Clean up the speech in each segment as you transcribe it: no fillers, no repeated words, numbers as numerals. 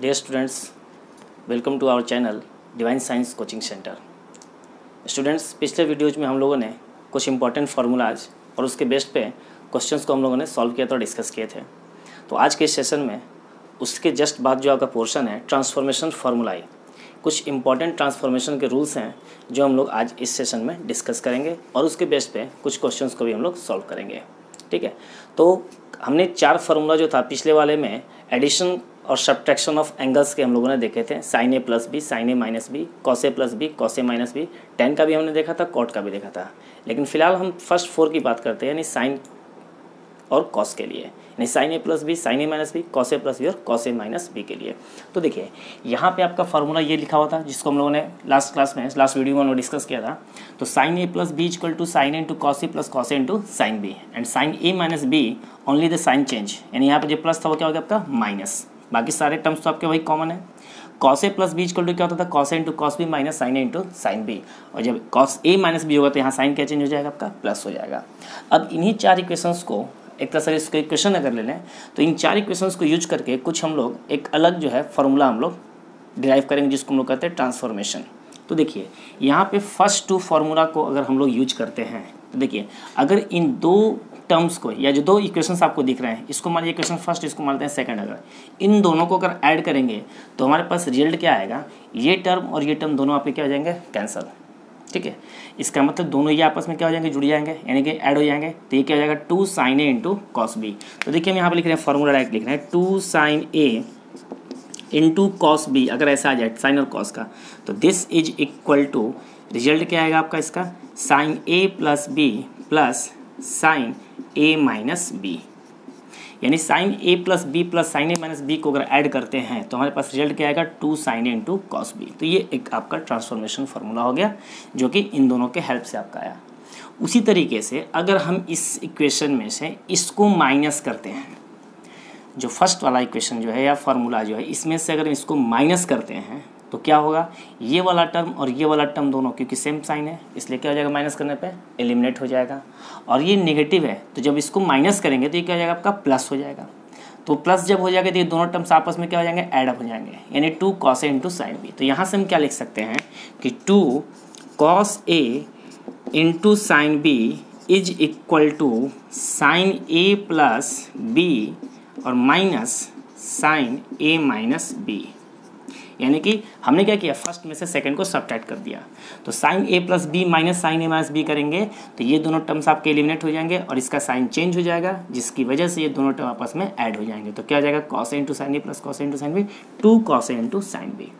Dear students, welcome to our channel divine science coaching centre. Students, पिछले videos में हम लोगों ने कुछ इंपॉर्टेंट फार्मूलाज और उसके बेस्ड पे क्वेश्चंस को हम लोगों ने सॉल्व किया था और डिस्कस किए थे। तो आज के इस सेशन में उसके जस्ट बाद जो आपका पोर्शन है ट्रांसफॉर्मेशन फार्मूलाई, कुछ इंपॉर्टेंट ट्रांसफॉर्मेशन के रूल्स हैं जो हम लोग आज इस सेशन में डिस्कस करेंगे और उसके बेस्ड पे कुछ क्वेश्चंस को भी हम लोग सॉल्व करेंगे। ठीक है, तो हमने 4 फार्मूला जो था पिछले वाले में एडिशन और सब्ट्रैक्शन ऑफ एंगल्स के हम लोगों ने देखे थे, sign A plus B, sign A minus B, cos A plus B, cos A minus B, ten का भी हमने देखा था, कॉट का भी देखा था। लेकिन फिलहाल हम फर्स्ट 4 की बात करते हैं, यानी साइन और कॉस के लिए, यानी sine A plus B, sign A minus B, cos A plus B और कॉस ए माइनस बी के लिए। तो देखिए यहाँ पे आपका फार्मूला ये लिखा हुआ था जिसको हम लोगों ने लास्ट वीडियो में हम लोग डिस्कस किया था। तो sine A plus B equal to sine A into cos A plus cos A into sine B, and sine A minus B only the sign change, यानी यहाँ पे जो प्लस था वो क्या हो गया आपका माइनस, बाकी सारे टर्म्स तो आपके वही कॉमन है। Cos A plus B equal to क्या होता था, cos A into cos B minus sine A into sine B, और जब कॉस ए माइनस बी होगा तो यहाँ साइन क्या चेंज हो जाएगा आपका, प्लस हो जाएगा। अब इन्हीं 4 इक्वेशंस को एक तरह से इसको इक्वेशन अगर ले लें तो इन 4 इक्वेशंस को यूज करके कुछ हम लोग एक अलग जो है फार्मूला हम लोग डिराइव करेंगे जिसको हम लोग कहते हैं ट्रांसफॉर्मेशन। तो देखिए यहाँ पे फर्स्ट 2 फार्मूला को अगर हम लोग यूज करते हैं तो देखिए अगर इन 2 टर्म्स को या जो 2 इक्वेशंस आपको दिख रहे हैं, इसको मान लीजिए इक्वेशन फर्स्ट, इसको मानते हैं सेकंड, अगर इन दोनों को अगर ऐड करेंगे तो हमारे पास रिजल्ट क्या आएगा, ये टर्म और ये टर्म दोनों आपके क्या हो जाएंगे, कैंसल। ठीक है, इसका मतलब दोनों ये आपस में क्या हो जाएंगे, जुड़ जाएंगे, यानी कि ऐड हो जाएंगे। तो ये क्या हो जाएगा, 2 sin a into cos B. तो देखिए हम यहाँ पे लिख रहे हैं फार्मूला डायरेक्ट लिख रहे हैं 2 sin a into cos B, अगर ऐसा आ जाए साइन और कॉस का, तो this is equal to result क्या आएगा आपका इसका, sine A plus B plus sine A minus B, यानी sine A plus B plus sine A minus B को अगर ऐड करते हैं तो हमारे पास रिजल्ट क्या आएगा, 2 sin a into cos B. तो ये एक आपका ट्रांसफॉर्मेशन फार्मूला हो गया जो कि इन दोनों के हेल्प से आपका आया। उसी तरीके से अगर हम इस इक्वेशन में से इसको माइनस करते हैं, जो फर्स्ट वाला इक्वेशन जो है या फार्मूला जो है इसमें से अगर इसको माइनस करते हैं तो क्या होगा, ये वाला टर्म और ये वाला टर्म दोनों क्योंकि सेम साइन है इसलिए क्या हो जाएगा, माइनस करने पे एलिमिनेट हो जाएगा। और ये नेगेटिव है तो जब इसको माइनस करेंगे तो ये क्या हो जाएगा आपका, प्लस हो जाएगा। तो प्लस जब हो जाएगा तो ये दोनों टर्म्स आपस में क्या हो जाएंगे, ऐड अप हो जाएंगे, यानी 2 cos a into sine B. तो यहाँ से हम क्या लिख सकते हैं कि 2 cos a into sine B is equal to sine A plus B और minus sine A minus B, यानी कि हमने क्या किया, फर्स्ट में से सेकंड को सब्ट्रैक्ट कर दिया। तो sine A plus B minus sine A minus B करेंगे तो ये दोनों टर्म्स आपके एलिमिनेट हो जाएंगे और इसका साइन चेंज हो जाएगा, जिसकी वजह से ये दोनों टर्म आपस में ऐड हो जाएंगे। तो क्या हो जाएगा, cos A into sine A plus cos A into sine B, 2 cos a into sine B.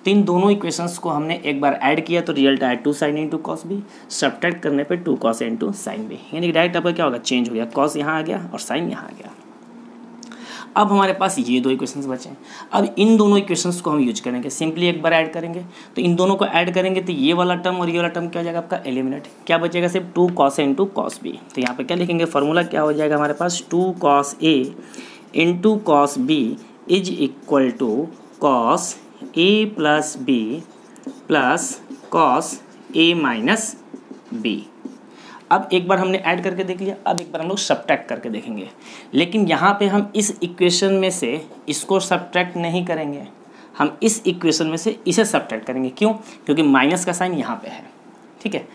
तो इन दोनों इक्वेशंस को हमने एक बार ऐड किया तो रिजल्ट आया 2 sin into cos B, subtract करने पर 2 cos a into sine B, यानी डायरेक्ट आपका क्या होगा, चेंज हो गया, कॉस यहाँ आ गया और साइन यहाँ आ गया। अब हमारे पास ये 2 इक्वेशंस बचे हैं। अब इन दोनों इक्वेशंस को हम यूज करेंगे, सिंपली एक बार ऐड करेंगे। तो इन दोनों को ऐड करेंगे तो ये वाला टर्म और ये वाला टर्म क्या हो जाएगा आपका, एलिमिनेट। क्या बचेगा, सिर्फ 2 cos a into cos B. तो यहाँ पे क्या लिखेंगे, फार्मूला क्या हो जाएगा हमारे पास, 2 cos a into cos B is equal to cos a plus B plus cos a minus B. अब एक बार हमने ऐड करके देख लिया, अब एक बार हम लोग सब्ट्रैक्ट करके देखेंगे। लेकिन यहाँ पे हम इस इक्वेशन में से इसको सब्ट्रैक्ट नहीं करेंगे, हम इस इक्वेशन में से इसे सब्ट्रैक्ट करेंगे। क्यों, क्योंकि माइनस का साइन यहाँ पे है। ठीक है,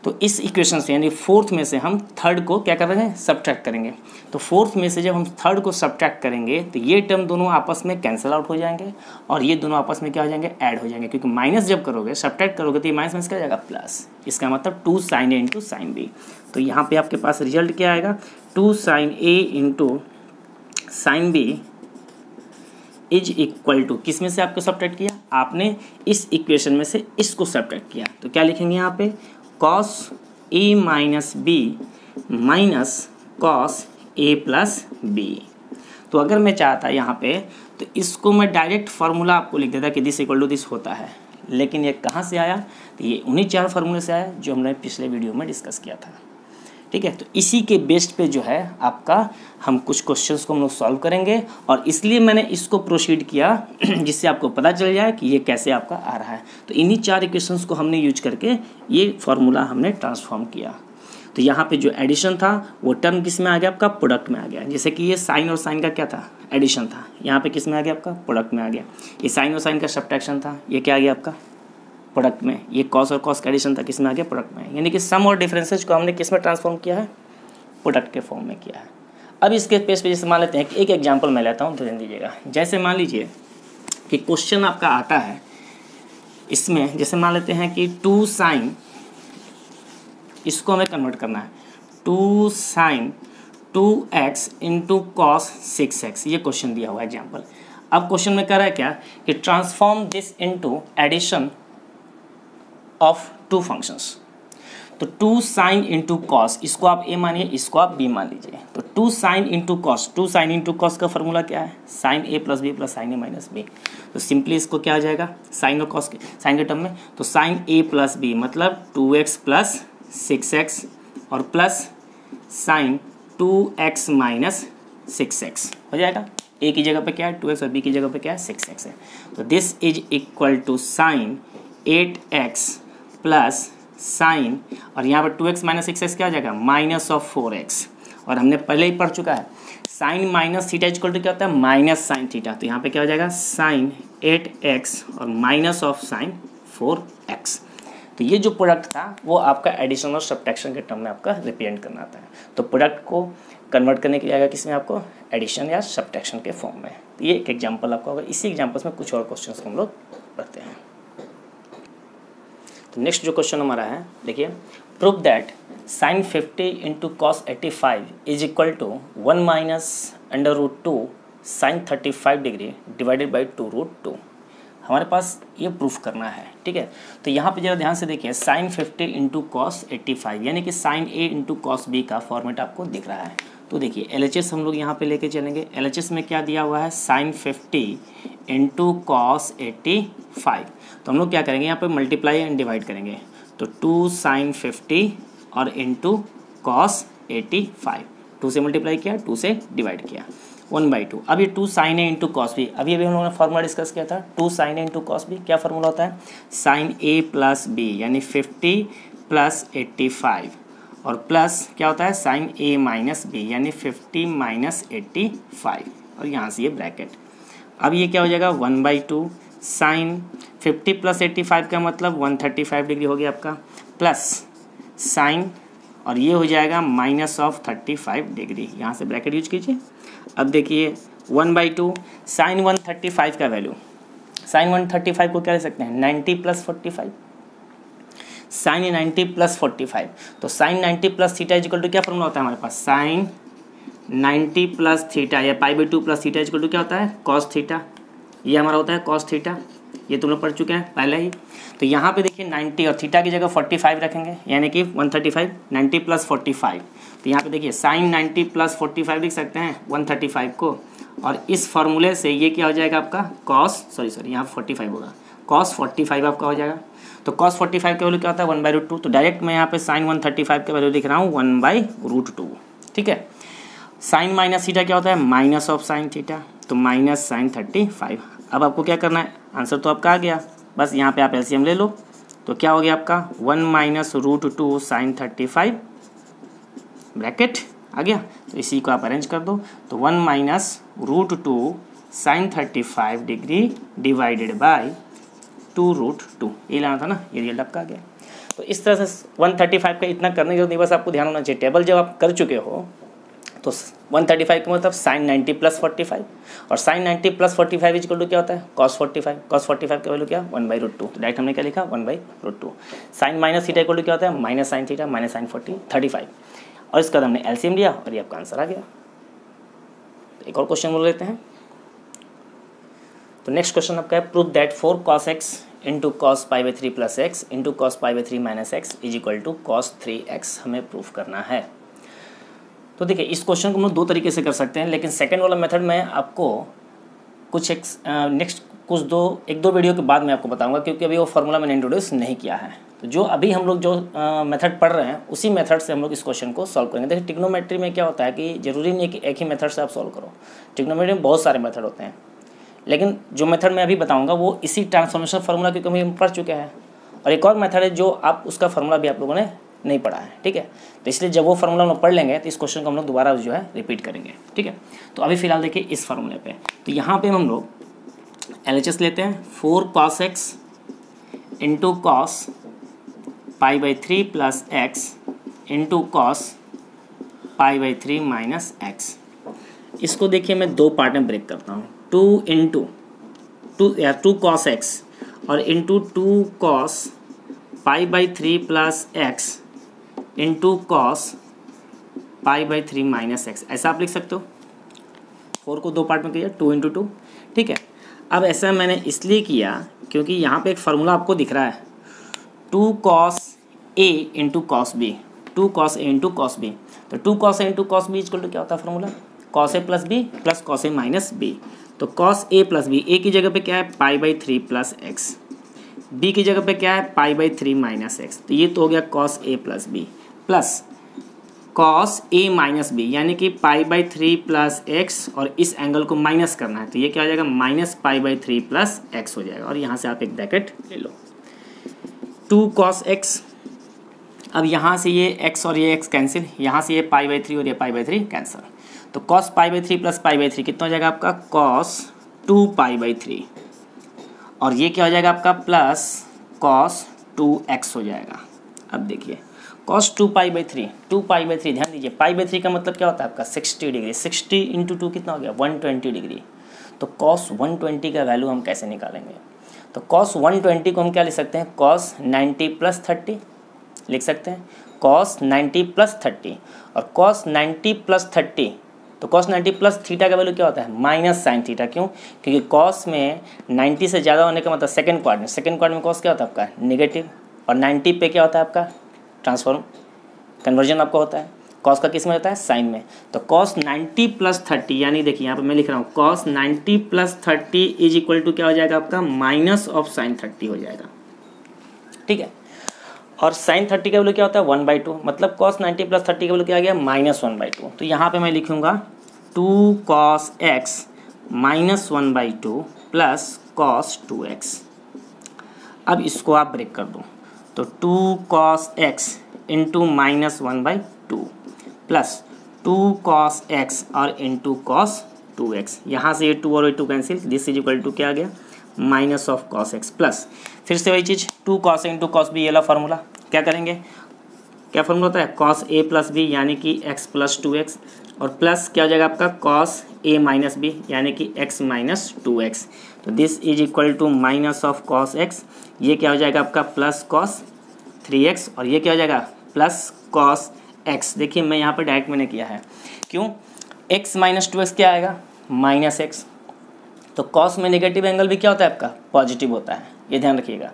तो इस इक्वेशन से यानी 4th में से हम 3rd को क्या करेंगे, सब्ट्रैक्ट करेंगे। तो 4th में से जब हम 3rd को सब्ट्रैक्ट करेंगे तो ये टर्म दोनों आपस में कैंसिल आउट हो जाएंगे और ये दोनों आपस में क्या हो जाएंगे, ऐड हो जाएंगे। क्योंकि माइनस जब करोगे, सब्ट्रैक्ट करोगे तो ये माइनस माइनस क्या हो जाएगा, प्लस। इसका मतलब 2 sin a into sine B. तो यहाँ पे आपके पास रिजल्ट क्या आएगा, 2 sin a into sine B is equal to, किस में से आपको सब्ट्रैक्ट किया, आपने इस इक्वेशन में से इसको सब्ट्रैक्ट किया। तो क्या लिखेंगे यहाँ पे, cos a minus B minus cos a plus B. तो अगर मैं चाहता यहाँ पे तो इसको मैं डायरेक्ट फार्मूला आपको लिख देता कि दिस इक्वल टू दिस होता है, लेकिन ये कहाँ से आया, तो ये उन्हीं 4 फार्मूले से आया जो हमने पिछले वीडियो में डिस्कस किया था। ठीक है, तो इसी के बेस्ड पे जो है आपका हम कुछ क्वेश्चंस को हम लोग सॉल्व करेंगे और इसलिए मैंने इसको प्रोसीड किया जिससे आपको पता चल जाए कि ये कैसे आपका आ रहा है। तो इन्हीं 4 इक्वेशंस को हमने यूज करके ये फार्मूला हमने ट्रांसफॉर्म किया। तो यहाँ पे जो एडिशन था वो टर्म किस में आ गया आपका, प्रोडक्ट में आ गया। जैसे कि ये साइन और साइन का क्या था, एडिशन था, यहाँ पे किस में आ गया आपका, प्रोडक्ट में आ गया। ये साइन और साइन का सब्ट्रैक्शन था, ये क्या आ गया आपका, प्रोडक्ट में। ये कॉस और कॉस का एडिशन था, किस में आ गया, प्रोडक्ट में। यानी कि सम और डिफरेंसेज को हमने किस में ट्रांसफॉर्म किया है, प्रोडक्ट के फॉर्म में किया है। अब इसके पेज पे जैसे मान लेते हैं कि एक एग्जाम्पल मैं लेता हूँ, ध्यान दीजिएगा। जैसे मान लीजिए कि क्वेश्चन आपका आता है, इसमें जैसे मान लेते हैं कि 2 साइन, इसको हमें कन्वर्ट करना है, 2 sign 2x into cos 6x, ये क्वेश्चन दिया हुआ है एग्जाम्पल। अब क्वेश्चन में कह रहा है क्या कि transform this into addition of 2 functions. तो 2 साइन इंटू कॉस, इसको आप ए मानिए, इसको आप बी मान लीजिए। तो 2 sign into cos, 2 sign into cos का फॉर्मूला क्या है, sign A plus B plus sine A minus B. तो सिंपली इसको क्या आ जाएगा, साइन और कॉस के, साइन के टर्म में, तो साइन ए प्लस बी मतलब 2x प्लस 6x और plus sign 2x minus 6x हो जाएगा। ए की जगह पे क्या है 2x और बी की जगह पे क्या है 6x है। तो this is equal to sine 8x plus sine, और यहाँ पर 2x माइनस 6x क्या आ जाएगा, माइनस ऑफ 4x। और हमने पहले ही पढ़ चुका है sine minus theta equal to क्या होता है, माइनस साइन थीटा। तो यहाँ पे क्या हो जाएगा, साइन 8x और माइनस ऑफ साइन 4x। तो ये जो प्रोडक्ट था वो आपका एडिशन और सब्ट्रैक्शन के टर्म में आपका रिप्रेजेंट करना आता है। तो प्रोडक्ट को कन्वर्ट करने के लिए आएगा किसमें, आपको एडिशन या सब्ट्रैक्शन के फॉर्म में। तो ये एक एग्जांपल आपका होगा। इसी एग्जांपल्स में कुछ और क्वेश्चंस हम लोग पढ़ते हैं। तो नेक्स्ट जो क्वेश्चन हमारा है, देखिए, prove that sine 50 into cos 85 is equal to 1 minus under root 2 sine 35 degree divided by 2 root 2। हमारे पास ये प्रूफ करना है, ठीक है। तो यहाँ पे जरा ध्यान से देखिए, साइन 50 इंटू कॉस 85 यानी कि sign A into cos B का फॉर्मेट आपको दिख रहा है। तो देखिए LHS हम लोग यहाँ पे लेके चलेंगे। LHS में क्या दिया हुआ है, साइन 50 इंटू कॉस 85। तो हम लोग क्या करेंगे, यहाँ पे मल्टीप्लाई एंड डिवाइड करेंगे। तो 2 साइन 50 और इंटू कॉस 85, 2 से मल्टीप्लाई किया, 2 से डिवाइड किया, 1/2। अब ये 2 sign A into cos B, अभी हम लोगों ने फॉर्मूला डिस्कस किया था 2 sign A into cos B. क्या फॉर्मूला होता है, साइन ए प्लस बी यानी 50 प्लस 85 और प्लस क्या होता है साइन ए माइनस बी यानी 50 माइनस 85 और यहाँ से ये ब्रैकेट। अब ये क्या हो जाएगा 1/2 साइन 50 प्लस 85 का मतलब 135 डिग्री हो गया आपका, प्लस साइन और ये हो जाएगा माइनस ऑफ 35 डिग्री, यहाँ से ब्रैकेट यूज कीजिए। अब देखिए 1/2 साइन 135 का वैल्यू, साइन 135 को क्या ले सकते हैं 90 प्लस 45, साइन 90 प्लस 45। तो sine 90 plus theta equal to क्या फॉर्मूला होता है हमारे पास, साइन 90 प्लस थीटा या π/2 प्लस थीटा इक्वल टू क्या होता है कॉस थीटा। ये हमारा होता है कॉस थीटा, ये तुम लोग पढ़ चुके हैं पहले ही। तो यहाँ पे देखिए 90 और थीटा की जगह 45 रखेंगे यानी कि 135, 90 प्लस 45। तो यहाँ पे देखिए साइन 90 प्लस 45 लिख सकते हैं 135 को, और इस फॉर्मूले से ये क्या हो जाएगा आपका कॉस यहाँ 45 होगा, कॉस 45 आपका हो जाएगा। तो कॉस 45 का वैल्यू क्या होता है 1/√2। तो डायरेक्ट मैं यहाँ पे साइन 135 का वैल्यू लिख रहा हूँ 1/√2, ठीक है। साइन माइनस थीटा क्या होता है माइनस ऑफ साइन थीटा, तो माइनस साइन 35। अब आपको क्या करना है, आंसर तो आपका आ गया, बस यहाँ पे आप एलसीएम ले लो। तो क्या हो गया आपका 1 माइनस √2 साइन 35 ब्रैकेट आ गया। तो इसी को आप अरेंज कर दो। तो 1 minus √2 sine 35 degree divided by 2√2, ये लाना था ना, ये रिजल्ट आपका आ गया। तो इस तरह से 135 का इतना करने की जरूरत नहीं, बस आपको ध्यान होना चाहिए। टेबल जब आप कर चुके हो तो 135 का मतलब साइन 90 प्लस 45 और साइन 90 प्लस 45 इक्वल टू क्या होता है कॉस 45। कॉस 45 का वैल्यू क्या 1/√2। तो डायरेक्ट हमने क्या लिखा 1/√2। Sine minus theta equal to क्या होता है minus sine theta minus sine 35 और इसका हमने एलसीएम लिया और ये आपका आंसर आ गया। तो एक और क्वेश्चन बोल लेते हैं। तो नेक्स्ट क्वेश्चन आपका है prove that 4 cos x into cos π/3 plus X into cos π/3 minus X is equal to cos 3x हमें प्रूफ करना है। तो देखिए इस क्वेश्चन को हम लोग 2 तरीके से कर सकते हैं, लेकिन सेकंड वाला मेथड में आपको कुछ नेक्स्ट एक दो वीडियो के बाद मैं आपको बताऊंगा, क्योंकि अभी वो फार्मूला मैंने इंट्रोड्यूस नहीं किया है। तो जो अभी हम लोग जो मेथड पढ़ रहे हैं उसी मेथड से हम लोग इस क्वेश्चन को सॉल्व करेंगे। देखिए ट्रिग्नोमेट्री में क्या होता है कि जरूरी नहीं है कि एक ही मेथड से आप सॉल्व करो। ट्रिग्नोमेट्री में बहुत सारे मेथड होते हैं, लेकिन जो मेथड मैं अभी बताऊँगा वो इसी ट्रांसफॉर्मेशन फार्मूला क्योंकि हम पढ़ चुके हैं। और एक और मेथड है जो आप उसका फार्मूला भी आप लोगों ने नहीं पढ़ा है, ठीक है। तो इसलिए जब वो फार्मूला हम लोग पढ़ लेंगे तो इस क्वेश्चन को हम लोग दोबारा जो है रिपीट करेंगे, ठीक है। तो अभी फिलहाल देखिए इस फार्मूले पे, तो यहाँ पे हम लोग LHS लेते हैं 4 cos x into cos pi by 3 plus X into cos pi by 3 minus x. इसको देखिए मैं दो पार्ट में ब्रेक करता हूँ, 2 cos x और into 2 cos pi by 3 plus X into cos pi by 3 minus x, ऐसा आप लिख सकते हो। 4 को दो पार्ट में किया, 2 इंटू 2, ठीक है। अब ऐसा मैंने इसलिए किया क्योंकि यहाँ पे एक फार्मूला आपको दिख रहा है 2 cos a into cos B, 2 cos a into cos B. तो 2 cos a into cos B equal to क्या होता है formula, cos a plus B plus cos a minus B. तो cos a plus B, a की जगह पे क्या है pi by 3 plus X, b की जगह पे क्या है पाई बाई 3 माइनस एक्स। तो ये तो हो गया cos a plus B plus cos a minus B, यानी कि पाई बाई 3 प्लस एक्स और इस एंगल को माइनस करना है तो ये क्या हो जाएगा minus pi by 3 plus x हो जाएगा। और यहाँ से आप एक ब्रैकेट ले लो 2 cos x। अब यहाँ से ये x और ये x कैंसिल, यहाँ से ये पाई बाई 3 और ये पाई बाई 3 कैंसिल। तो cos pi by 3 plus pi by 3 कितना हो जाएगा आपका cos 2 पाई बाई 3, और ये क्या हो जाएगा आपका प्लस cos 2x हो जाएगा। अब देखिए cos 2 pi by 3, 2 pi by 3, ध्यान दीजिए पाई बाई 3 का मतलब क्या होता है आपका 60 डिग्री, 60 इंटू 2 कितना हो गया 120 डिग्री। तो cos 120 का वैल्यू हम कैसे निकालेंगे, तो cos 120 को हम क्या लिख सकते हैं cos 90 प्लस 30 लिख सकते हैं, cos 90 प्लस 30, और cos 90 प्लस 30, तो cos 90 प्लस थीटा का वैल्यू क्या होता है माइनस साइन थीटा। क्यों, क्योंकि cos में 90 से ज़्यादा होने का मतलब सेकंड क्वाड्रेंट में cos क्या होता है आपका नेगेटिव, और 90 पे क्या होता है आपका ट्रांसफॉर्म कन्वर्जन आपका होता है, cos का किस में होता है साइन में। तो cos 90 प्लस 30, यानी देखिए यहाँ पे मैं लिख रहा हूँ cos 90 plus 30 is equal to क्या हो जाएगा आपका माइनस ऑफ साइन 30 हो जाएगा, ठीक है। और साइन 30 का वैल्यू क्या होता है 1/2, मतलब cos 90 प्लस 30 का वैल्यू क्या आ गया -1/2। तो यहाँ पे मैं लिखूँगा 2 cos x minus 1/2 plus cos 2x। अब इसको आप ब्रेक कर दो तो 2 cos x into minus 1/2 plus 2 cos x और इंटू cos 2x, यहाँ से ये 2 और 2 cancel, this is equal to क्या आ गया minus of cos x plus फिर से वही चीज़ 2 cos a into cos b, ये वाला फार्मूला क्या करेंगे, क्या फार्मूला होता है cos a प्लस b यानी कि x प्लस 2x, और प्लस क्या हो जाएगा आपका cos a माइनस b यानी कि x माइनस 2x। तो this is equal to minus of cos x, ये क्या हो जाएगा आपका प्लस cos 3x, और ये क्या हो जाएगा प्लस cos x। देखिए मैं यहाँ पर डायरेक्ट मैंने किया है, क्यों x माइनस 2x क्या आएगा माइनस x। तो cos में नेगेटिव एंगल भी क्या होता है आपका पॉजिटिव होता है, ये ध्यान रखिएगा।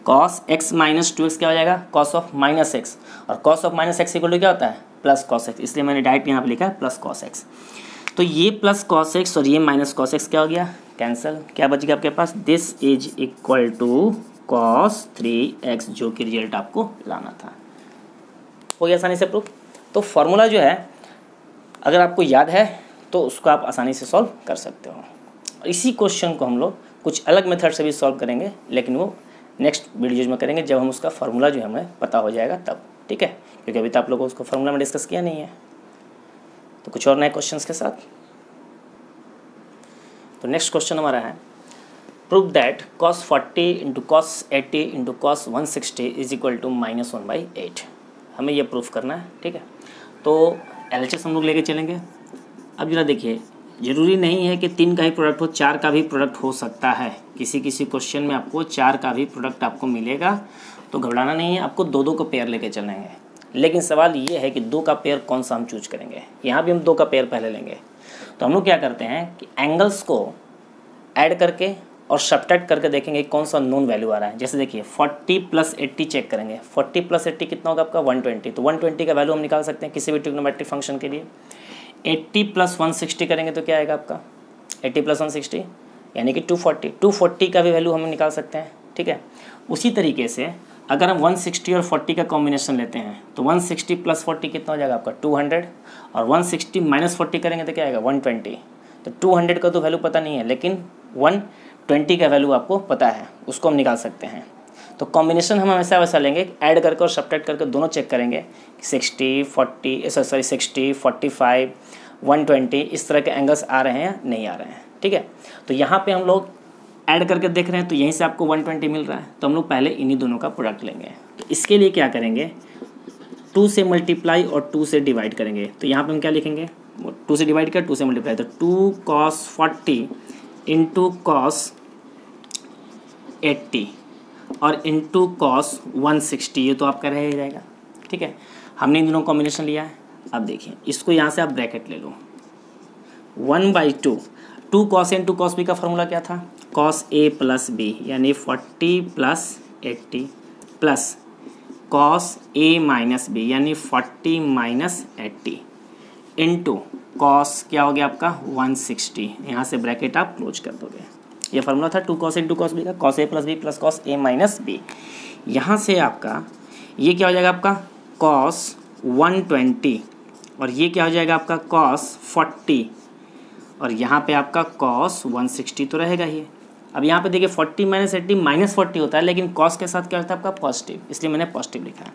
cos x माइनस 2x क्या हो जाएगा cos ऑफ माइनस x, और cos of minus x equal to क्या होता है प्लस cos x, इसलिए मैंने डायरेक्ट यहाँ पे लिखा है प्लस cos x। तो ये प्लस cos x और ये माइनस cos x क्या हो गया कैंसिल, क्या बच गया आपके पास this is equal to cos 3x, जो कि रिजल्ट आपको लाना था। हो गया आसानी से प्रूफ। तो फॉर्मूला जो है अगर आपको याद है तो उसको आप आसानी से सॉल्व कर सकते हो। इसी क्वेश्चन को हम लोग कुछ अलग मेथड से भी सॉल्व करेंगे, लेकिन वो नेक्स्ट वीडियोज में करेंगे जब हम उसका फार्मूला जो है हमें पता हो जाएगा तब, ठीक है। क्योंकि अभी तो आप लोगों को उसको फार्मूला में डिस्कस किया नहीं है। तो कुछ और नए क्वेश्चंस के साथ, तो नेक्स्ट क्वेश्चन हमारा है prove that cos 40 into cos 80 into cos 160 is equal to -1/8। हमें ये प्रूफ करना है, ठीक है। तो LHS हम लोग लेके चलेंगे। अब जरा देखिए, ज़रूरी नहीं है कि 3 का ही प्रोडक्ट हो, 4 का भी प्रोडक्ट हो सकता है। किसी किसी क्वेश्चन में आपको 4 का भी प्रोडक्ट आपको मिलेगा, तो घबराना नहीं है, आपको 2-2 का पेयर लेके चलेंगे। लेकिन सवाल ये है कि 2 का पेयर कौन सा हम चूज करेंगे। यहाँ भी हम 2 का पेयर पहले लेंगे। तो हम लोग क्या करते हैं कि एंगल्स को ऐड करके और सब्ट्रैक्ट करके देखेंगे कौन सा नोन वैल्यू आ रहा है। जैसे देखिए 40 प्लस 80 चेक करेंगे, 40 प्लस 80 कितना होगा आपका 120। तो 120 का वैल्यू हम निकाल सकते हैं किसी भी ट्रिग्नोमेट्रिक फंक्शन के लिए। 80 प्लस 160 करेंगे तो क्या आएगा आपका 80 प्लस 160 यानी कि 240। 240 का भी वैल्यू हम निकाल सकते हैं, ठीक है। उसी तरीके से अगर हम 160 और 40 का कॉम्बिनेशन लेते हैं तो 160 प्लस 40 कितना हो जाएगा आपका 200, और 160 माइनस 40 करेंगे तो क्या आएगा 120। तो 200 का तो वैल्यू पता नहीं है, लेकिन 120 का वैल्यू आपको पता है, उसको हम निकाल सकते हैं। तो कॉम्बिनेशन हम हमेशा वैसा लेंगे, ऐड करके और सब्ट्रैक्ट करके दोनों चेक करेंगे 60, 45, 120 इस तरह के एंगल्स आ रहे हैं या नहीं आ रहे हैं। ठीक है, तो यहाँ पे हम लोग ऐड करके देख रहे हैं तो यहीं से आपको 120 मिल रहा है, तो हम लोग पहले इन्हीं दोनों का प्रोडक्ट लेंगे। तो इसके लिए क्या करेंगे, 2 से मल्टीप्लाई और 2 से डिवाइड करेंगे। तो यहाँ पे हम क्या लिखेंगे, 2 से डिवाइड किया 2 से मल्टीप्लाई, तो 2 cos 40 इंटू cos 80 और इंटू cos 160, ये तो आपका रह जाएगा। ठीक है, हमने इन दोनों कॉम्बिनेशन लिया है। अब देखिए इसको यहाँ से आप ब्रैकेट ले लो, 1/2 2 cos इंटू cos b का फॉर्मूला क्या था, cos a प्लस बी यानी 40 plus 80 plus cos a minus B यानी 40 माइनस 80 इंटू cos क्या हो गया आपका 160, यहाँ से ब्रैकेट आप क्लोज कर दोगे। ये फार्मूला था 2 cos इंटू cos b का, cos a plus B plus cos a minus B. यहाँ से आपका ये क्या हो जाएगा आपका cos 120 और ये क्या हो जाएगा आपका cos 40 और यहाँ पे आपका cos 160 तो रहेगा ही। अब यहाँ पे देखिए 40 माइनस 80 माइनस 40 होता है, लेकिन cos के साथ क्या होता है आपका पॉजिटिव, इसलिए मैंने पॉजिटिव लिखा है।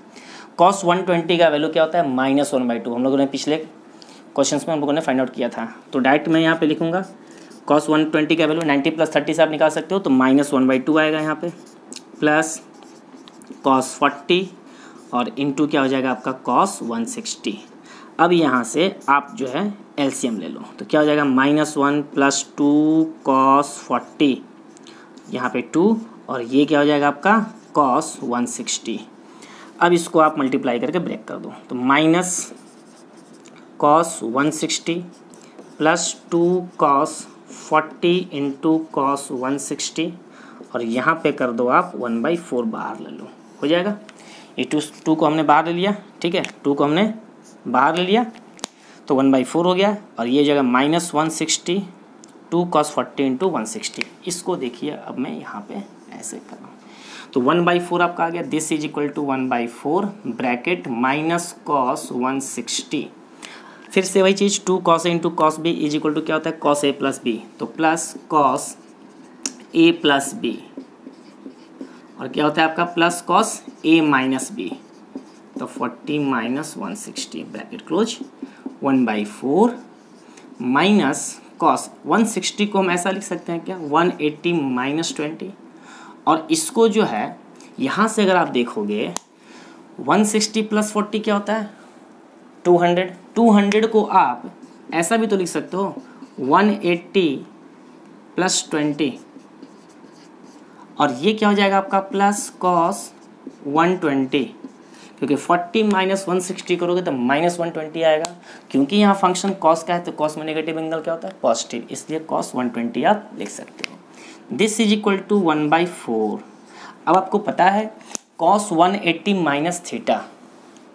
cos 120 का वैल्यू क्या होता है -1/2, हम लोगों ने पिछले क्वेश्चंस में हम लोगों ने फाइंड आउट किया था। तो डायरेक्ट मैं यहाँ पे लिखूँगा cos 120 का वैल्यू 90 + 30 से आप निकाल सकते हो, तो -1/2 आएगा यहाँ पे, प्लस cos 40 और इंटू क्या हो जाएगा आपका cos 160। अब यहाँ से आप जो है एलसीएम ले लो, तो क्या हो जाएगा -1 + 2 cos 40, यहाँ पे 2 और ये क्या हो जाएगा आपका cos 160। अब इसको आप मल्टीप्लाई करके ब्रेक कर दो, तो minus cos 160 plus 2 cos 40 into cos 160 और यहाँ पे कर दो आप 1/4 बाहर ले लो, हो जाएगा। ये 2 को हमने बाहर ले लिया, ठीक है, 2 को हमने बाहर ले लिया तो 1/4 हो गया और ये जगह -160 2 cos 40 इंटू 160। इसको देखिए अब मैं यहाँ पे ऐसे कर रहा हूँ, तो 1/4 आपका आ गया, this is equal to 1/4 bracket minus cos 160। फिर से वही चीज़ 2 cos a into cos b is equal to क्या होता है cos a प्लस बी, तो plus cos a plus B और क्या होता है आपका plus cos a minus B, तो 40 minus 160 bracket close, 1/4 minus cos 160 को हम ऐसा लिख सकते हैं क्या 180 माइनस 20, और इसको जो है यहाँ से अगर आप देखोगे 160 प्लस 40 क्या होता है 200, 200 को आप ऐसा भी तो लिख सकते हो 180 प्लस 20 और ये क्या हो जाएगा आपका प्लस cos 120, क्योंकि 40 माइनस 160 करोगे तो -120 आएगा, क्योंकि यहाँ फंक्शन cos का है तो cos में नेगेटिव एंगल क्या होता है पॉजिटिव, इसलिए cos 120 आप लिख सकते हो। This is equal to 1/4। अब आपको पता है cos 180 माइनस थीटा,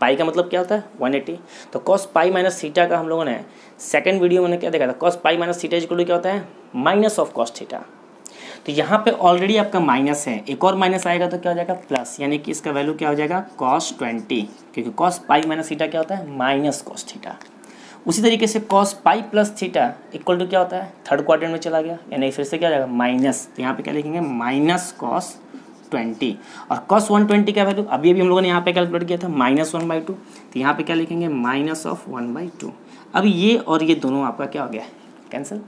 पाई का मतलब क्या होता है 180, तो cos पाई माइनस थीटा का हम लोगों ने सेकंड वीडियो में क्या देखा था, cos pi minus theta equal to क्या होता है माइनस ऑफ cos थीटा। तो यहाँ पे ऑलरेडी आपका माइनस है, एक और माइनस आएगा तो क्या हो जाएगा प्लस, यानी कि इसका वैल्यू क्या हो जाएगा cos 20, क्योंकि cos पाई माइनस थीटा क्या होता है माइनस cos थीटा। उसी तरीके से cos pi plus theta equal to क्या होता है थर्ड क्वाड्रेंट में चला गया, यानी फिर से क्या हो जाएगा माइनस, तो यहाँ पे क्या लिखेंगे माइनस cos 20 और cos 120 का वैल्यू अभी हम लोगों ने यहाँ पे कैलकुलेट किया था -1/2, तो यहाँ पे क्या लिखेंगे माइनस ऑफ 1/2। अब ये और ये दोनों आपका क्या हो गया कैंसिल,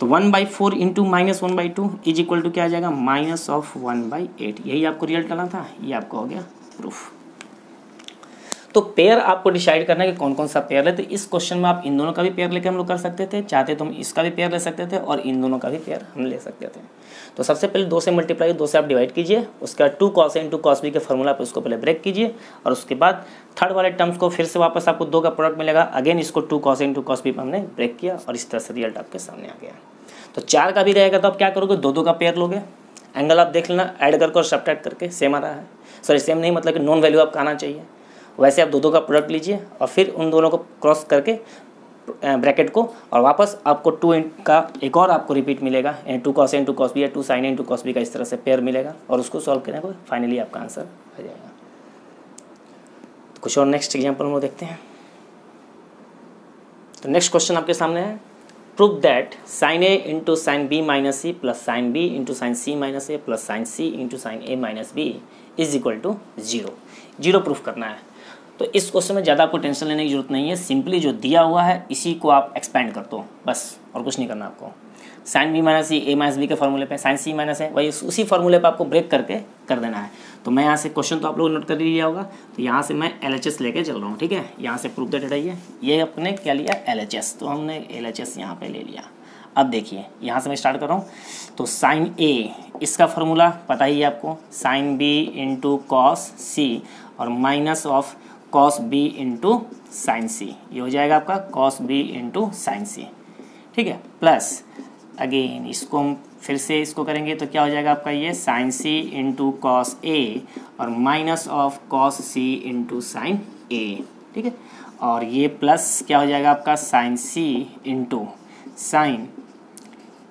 तो 1/4 इंटू -1/2 इज इक्वल टू क्या आ जाएगा माइनस ऑफ 1/8। यही आपको रिजल्ट करना था, ये आपका हो गया प्रूफ। तो पेयर आपको डिसाइड करना है कि कौन कौन सा पेयर है, तो इस क्वेश्चन में आप इन दोनों का भी पेयर लेकर हम लोग कर सकते थे, चाहते तो हम इसका भी पेयर ले सकते थे और इन दोनों का भी पेयर हम ले सकते थे। तो सबसे पहले 2 से मल्टीप्लाई 2 से आप डिवाइड कीजिए, उसके बाद 2 cos a into cos b के फॉर्मूला पे उसको पहले ब्रेक कीजिए और उसके बाद थर्ड वाले टर्म्स को फिर से वापस आपको 2 का प्रोडक्ट मिलेगा, अगेन इसको 2 cos a into cos b पे हमने ब्रेक किया और इस तरह से रिजल्ट आपके सामने आ गया। तो 4 का भी रहेगा तो आप क्या करोगे 2 का पेयर लोगे, एंगल आप देख लेना ऐड करके और सब्ट्रैक्ट करके सेम आ रहा है, सॉरी सेम नहीं मतलब कि नॉन वैल्यू आपका आना चाहिए, वैसे आप 2 का प्रोडक्ट लीजिए और फिर उन दोनों को क्रॉस करके ब्रैकेट को और वापस आपको 2 का एक और आपको रिपीट मिलेगा, 2 cos a into cos b या 2 sin a into cos b का इस तरह से पेयर मिलेगा और उसको सॉल्व करने को फाइनली आपका आंसर आ जाएगा। तो कुछ और नेक्स्ट एग्जाम्पल हम लोग देखते हैं। तो नेक्स्ट क्वेश्चन आपके सामने है prove that sine A into sine B minus C plus sine B into sine C minus A plus sine C into sine A minus B is equal to zero. Zero proof करना है। तो इस question में ज़्यादा आपको tension लेने की जरूरत नहीं है, सिंपली जो दिया हुआ है इसी को आप एक्सपेंड कर दो बस, और कुछ नहीं करना आपको। साइन बी माइनस सी ए माइनस बी के फॉर्मूले पे साइन सी माइनस है, वही उसी फॉर्मूले पे आपको ब्रेक करके कर देना है। तो मैं यहाँ से क्वेश्चन तो आप लोग नोट कर लिया होगा, तो यहाँ से मैं LHS लेके चल रहा हूँ, ठीक है। यहाँ से प्रूफ दैट हटाइए, ये अपने क्या लिया LHS, तो हमने LHS यहाँ पे ले लिया। अब देखिए यहाँ से मैं स्टार्ट कर रहा हूँ, तो साइन ए इसका फॉर्मूला पता ही है आपको, sine B into cos C और minus of cos B into sine C, ये हो जाएगा आपका cos B into sine C, ठीक है। प्लस अगेन इसको हम फिर से इसको करेंगे तो क्या हो जाएगा आपका ये sine C into cos A और minus of cos C into sine A, ठीक है। और ये प्लस क्या हो जाएगा आपका sine C into sine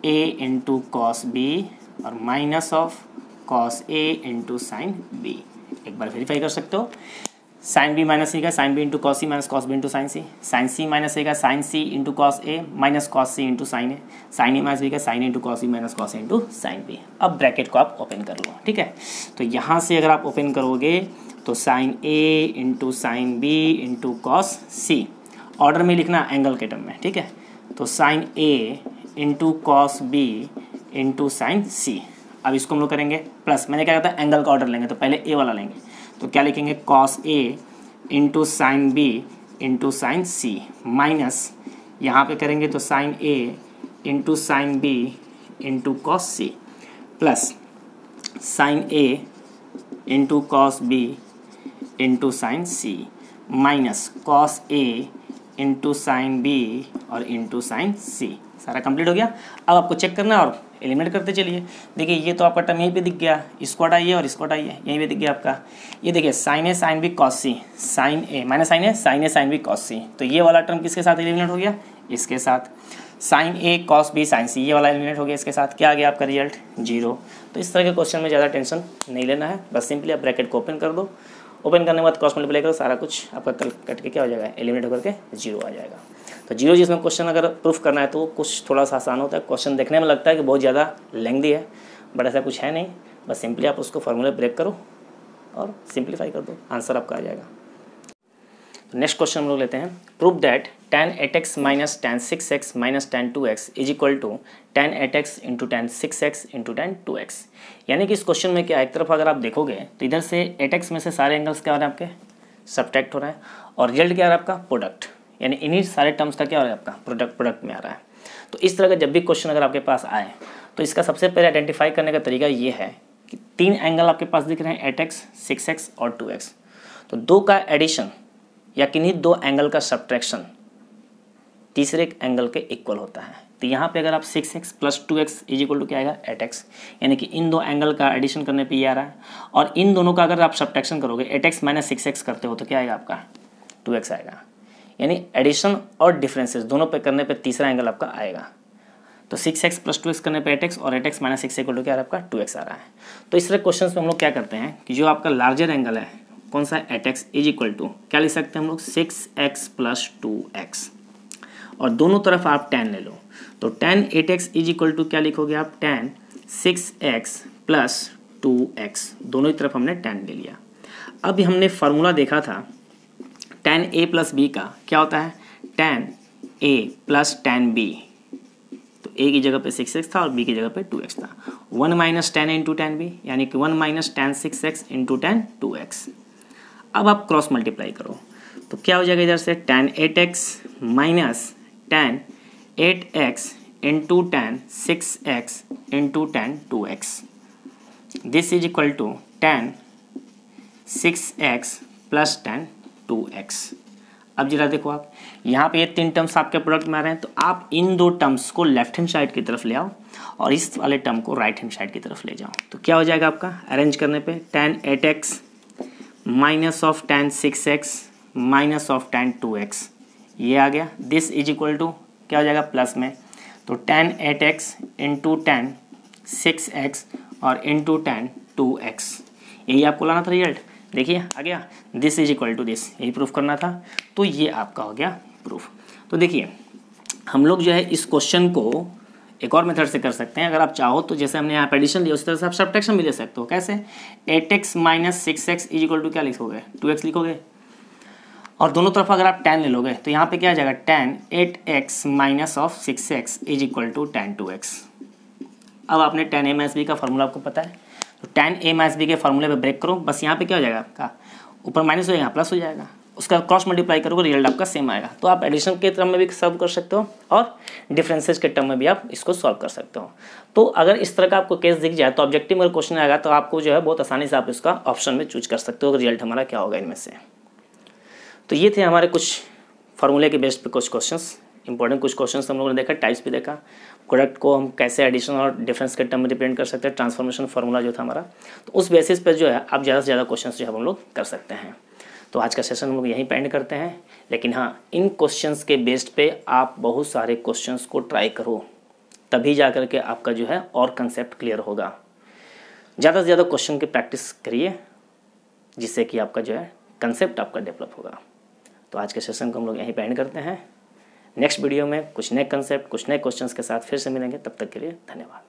A into cos B और minus of cos A into sine B. एक बार वेरीफाई कर सकते हो, साइन बी माइनस सी का sine B into cos C minus cos B into sine C minus A का sine C into cos A minus cos C into sine A minus B का sine into cos B minus cos A into sine B. अब bracket को आप open कर लो, ठीक है। तो यहाँ से अगर आप ओपन करोगे तो sine A into sine B into cos C, order में लिखना एंगल के टर्म में, ठीक है। तो sine A into cos B into sine C. अब इसको हम लोग करेंगे प्लस, मैंने क्या कहता है एंगल का ऑर्डर लेंगे, तो पहले ए वाला लेंगे, तो क्या लिखेंगे cos A into sine B into sine C minus यहाँ पे करेंगे तो sine A into sine B into cos C plus sine A into cos B into sine C minus cos A into sine B और into sine C. सारा complete हो गया। अब आपको चेक करना है और एलिमिनेट करते चलिए। देखिए ये तो आपका टर्म यहीं पे दिख गया, इसको हटाइए और इसको हटाइए, यहीं पे दिख गया आपका। ये देखिए sign A sine B cos C, sign A minus sine A sine B cos सी, तो ये वाला टर्म किसके साथ एलिमिनेट हो गया, इसके साथ। साइन ए कॉस बी साइन सी, ये वाला एलिमिनेट हो गया इसके साथ। क्या आ गया आपका रिजल्ट, जीरो। तो इस तरह के क्वेश्चन में ज़्यादा टेंशन नहीं लेना है, बस सिंपली आप ब्रैकेट को ओपन कर दो, ओपन करने के बाद क्रॉस मल्टीप्लाई करो, सारा कुछ आपका कट के क्या हो जाएगा, एलिमिनेट होकर के जीरो आ जाएगा। तो जीरो जिसमें क्वेश्चन अगर प्रूफ करना है तो कुछ थोड़ा सा आसान होता है। क्वेश्चन देखने में लगता है कि बहुत ज़्यादा लेंथी है, बट ऐसा कुछ है नहीं, बस सिंपली आप उसको फॉर्मूले ब्रेक करो और सिंप्लीफाई कर दो, आंसर आपका आ जाएगा। तो नेक्स्ट क्वेश्चन हम लोग लेते हैं, prove that tan 8x minus tan 6x minus tan 2x is equal to tan 8x into tan 6x into tan 2x। यानी कि इस क्वेश्चन में क्या, एक तरफ अगर आप देखोगे तो इधर से 8x में से सारे एंगल्स क्या हो रहे हैं आपके, सब्ट्रैक्ट हो रहा है, और रिजल्ट क्या आ रहा है आपका, प्रोडक्ट, यानी इन्हीं सारे टर्म्स का क्या हो रहा है आपका, प्रोडक्ट में आ रहा है। तो इस तरह का जब भी क्वेश्चन अगर आपके पास आए तो इसका सबसे पहले आइडेंटिफाई करने का तरीका ये है कि तीन एंगल आपके पास दिख रहे हैं, 8x 6x और 2x, तो दो का एडिशन या किन्हीं दो एंगल का सब्ट्रैक्शन तीसरे एंगल के इक्वल होता है। तो यहाँ पे अगर आप 6x plus 2x is equal to क्या आएगा, 8x, यानी कि इन दो एंगल का एडिशन करने पे ये आ रहा है, और इन दोनों का अगर आप सब्ट्रैक्शन करोगे 8x माइनस 6x करते हो तो क्या आएगा आपका, 2x आएगा। यानी एडिशन और डिफरेंसेस दोनों पे करने पे तीसरा एंगल आपका आएगा। तो 6x प्लस 2x करने पे 8x और 8x माइनस 6 इक्वल टू क्या आ रहा है आपका, 2x आ रहा है। तो इस तरह क्वेश्चन में हम लोग क्या करते हैं कि जो आपका लार्जर एंगल है कौन सा, 8x इज इक्वल टू क्या लिख सकते हैं हम लोग, 6x प्लस 2x, और दोनों तरफ आप tan ले लो, तो tan 8x is equal to क्या लिखोगे आप, tan 6x प्लस 2x, दोनों ही तरफ हमने tan ले लिया। अब हमने फार्मूला देखा था tan a प्लस b का, क्या होता है, tan a plus tan b, तो a की जगह पे 6x था और b की जगह पे 2x था, 1 minus tan into tan b, यानी कि 1 minus tan 6x into tan 2x। अब आप क्रॉस मल्टीप्लाई करो तो क्या हो जाएगा, इधर से tan 8x minus tan 8x into tan 6x into tan 2x, this is equal to tan 6x plus tan 2x। अब जरा देखो आप यहाँ पे ये तीन टर्म्स आपके प्रोडक्ट में आ रहे हैं, तो आप इन दो टर्म्स को लेफ्ट हैंड साइड की तरफ ले आओ और इस वाले टर्म को राइट हैंड साइड की तरफ ले जाओ, तो क्या हो जाएगा आपका, अरेंज करने पे tan 8x minus of tan 6x minus of tan 2x, ये आ गया, दिस इज इक्वल टू क्या हो जाएगा प्लस में, तो tan 8x into tan 6x और इंटू tan 2x, यही आपको लाना था रिजल्ट। देखिए आ गया, this is equal to this, यही प्रूफ करना था, तो ये आपका हो गया प्रूफ। तो देखिए हम लोग जो है इस क्वेश्चन को एक और मेथड से कर सकते हैं। अगर आप चाहो तो जैसे हमने यहाँ पे एडिशन लिया उसी तरह से आप सब्ट्रैक्शन भी ले सकते हो। कैसे? 8x minus 6x is equal to क्या लिखोगे? 2x लिखोगे। और दोनों तरफ अगर आप tan ले लोगे तो यहाँ पे क्या आ जाएगा? tan 8x minus of 6x is equal to tan 2x। अब आपने tan a माइनस b का फॉर्मूला आपको पता है, तो tan a माइनस b के फॉर्मूले पे ब्रेक करो। बस यहाँ पे क्या हो जाएगा आपका? ऊपर माइनस हो जाएगा, प्लस हो जाएगा, उसका क्रॉस मल्टीप्लाई करोगे, रिजल्ट आपका सेम आएगा। तो आप एडिशन के टर्म में भी सॉल्व कर सकते हो और डिफरेंसेस के टर्म में भी आप इसको सॉल्व कर सकते हो। तो अगर इस तरह का आपको केस दिख जाए तो ऑब्जेक्टिव में क्वेश्चन आएगा तो आपको जो है बहुत आसानी से आप इसका ऑप्शन में चूज कर सकते हो, रिजल्ट हमारा क्या होगा इनमें से। तो ये थे हमारे कुछ फार्मूले के बेस पे कुछ क्वेश्चंस, इंपॉर्टेंट कुछ क्वेश्चंस हम लोगों ने देखा, टाइप्स भी देखा, प्रोडक्ट को हम कैसे एडिशन और डिफरेंस के टर्म में रिप्रेजेंट कर सकते हैं, ट्रांसफॉर्मेशन फार्मूला जो था हमारा। तो उस बेसिस पर जो है आप ज़्यादा से ज़्यादा क्वेश्चंस जो है हम लोग कर सकते हैं। तो आज का सेशन हम लोग यहीं पे एंड करते हैं। लेकिन हाँ, इन क्वेश्चंस के बेस्ड पे आप बहुत सारे क्वेश्चंस को ट्राई करो, तभी जा कर के आपका जो है और कंसेप्ट क्लियर होगा। ज़्यादा से ज़्यादा क्वेश्चन की प्रैक्टिस करिए जिससे कि आपका जो है कंसेप्ट आपका डेवलप होगा। तो आज के सेशन को हम लोग यहीं पे एंड करते हैं। नेक्स्ट वीडियो में कुछ नए कंसेप्ट, कुछ नए क्वेश्चंस के साथ फिर से मिलेंगे। तब तक के लिए धन्यवाद।